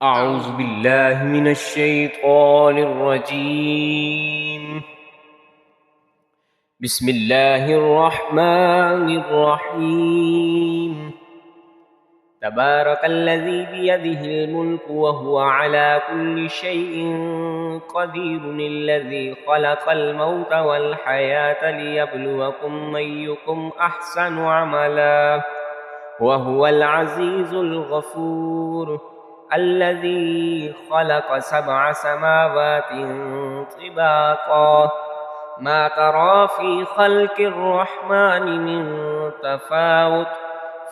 أعوذ بالله من الشيطان الرجيم. بسم الله الرحمن الرحيم. تبارك الذي بيده الملك وهو على كل شيء قدير، الذي خلق الموت والحياة ليبلوكم أيكم أحسن عملا وهو العزيز الغفور، الذي خلق 7 سماوات طباقا ما ترى في خلق الرحمن من تفاوت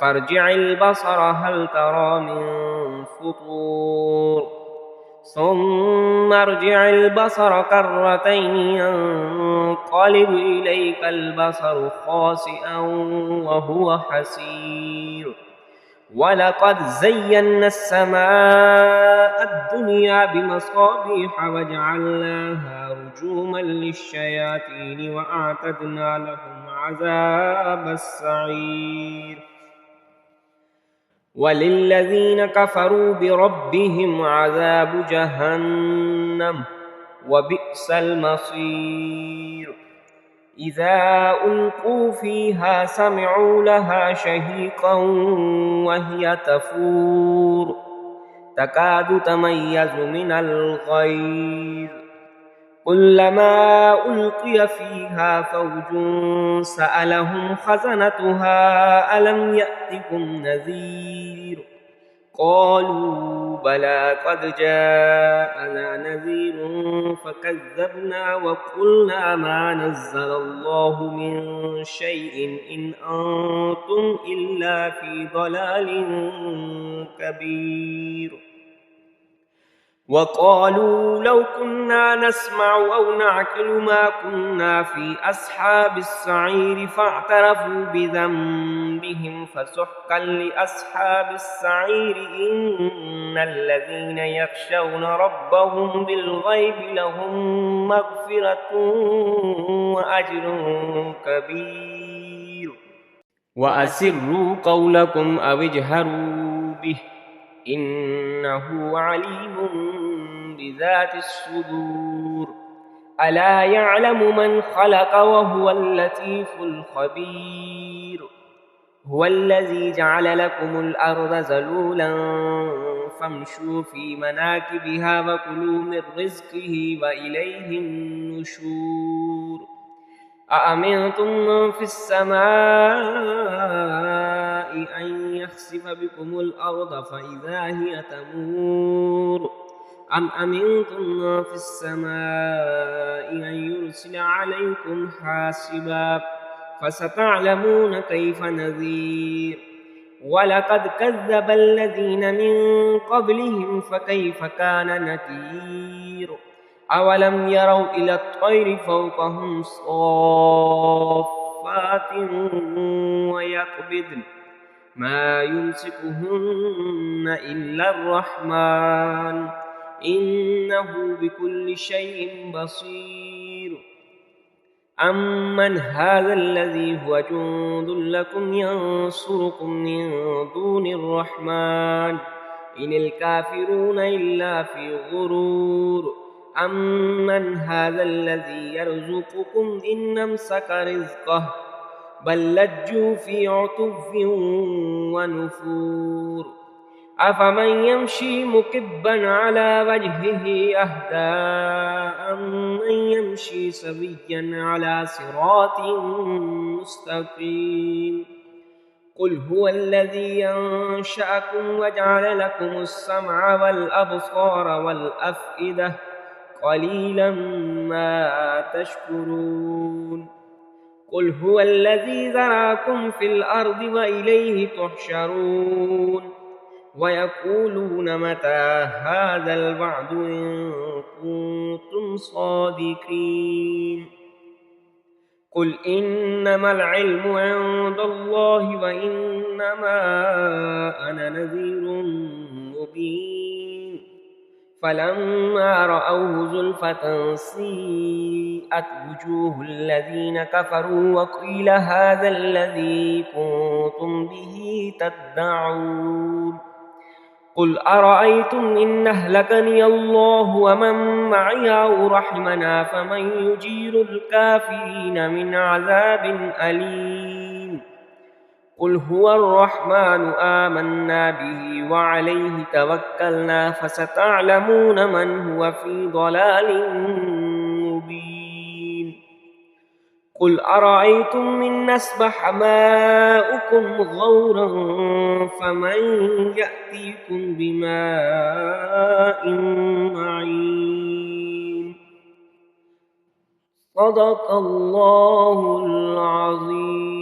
فارجع البصر هل ترى من فطور ثم ارجع البصر كرتين ينقلب إليك البصر خاسئا وهو حسير، ولقد زينا السماء الدنيا بمصابيح وجعلناها رجوما للشياطين وأعتدنا لهم عذاب السعير. وللذين كفروا بربهم عذاب جهنم وبئس المصير. إذا ألقوا فيها سمعوا لها شهيقا وهي تفور تكاد تميز من الغيظ، كلما ألقي فيها فوج سألهم خزنتها ألم يأتكم نذير، قالوا بلى قد جاءنا نذير فكذبنا وقلنا ما نزل الله من شيء إن أنتم إلا في ضلال كبير. وقالوا لو كنا نسمع أو نعقل ما كنا في أصحاب السعير فاعترفوا بذنبهم فسحقا لأصحاب السعير. إن الذين يخشون ربهم بالغيب لهم مغفرة وأجر كبير. وأسروا قولكم أو اجهروا به إنه عليم بذات الصدور. ألا يعلم من خلق وهو اللطيف الخبير. هو الذي جعل لكم الأرض ذلولا فامشوا في مناكبها وكلوا من رزقه وإليه النشور. أأمنتم من في السماء أن يخسف بكم الأرض فإذا هي تمور أم أمنتم من في السماء أن يرسل عليكم حاسبا فستعلمون كيف نذير. ولقد كذب الذين من قبلهم فكيف كان نكير. أولم يروا إلى الطير فوقهم صافات ويقبضن ما يمسكهن إلا الرحمن إنه بكل شيء بصير. أمن هذا الذي هو جند لكم ينصركم من دون الرحمن إن الكافرون إلا في غرور. أمن هذا الذي يرزقكم إن أمسك رزقه بل لجوا في عتو ونفور. أفمن يمشي مكبا على وجهه أهدى أمن يمشي سويا على صراط مستقيم. قل هو الذي أنشأكم وجعل لكم السمع والأبصار والأفئدة قليلا ما تشكرون. قل هو الذي ذراكم في الأرض وإليه تحشرون. ويقولون متى هذا الوعد إن كنتم صادقين. قل إنما العلم عند الله وإنما أنا نذير مبين. فلما رأوه زلفة سيئت وجوه الذين كفروا وقيل هذا الذي كنتم به تدعون. قل أرأيتم إن أهلكني الله ومن معي أو رحمنا فمن يجير الكافرين من عذاب أليم قل هو الرحمن آمنا به وعليه توكلنا فستعلمون من هو في ضلال مبين قل أرأيتم إن أصبح ماؤكم غورا فمن يأتيكم بماء معين صدق الله العظيم.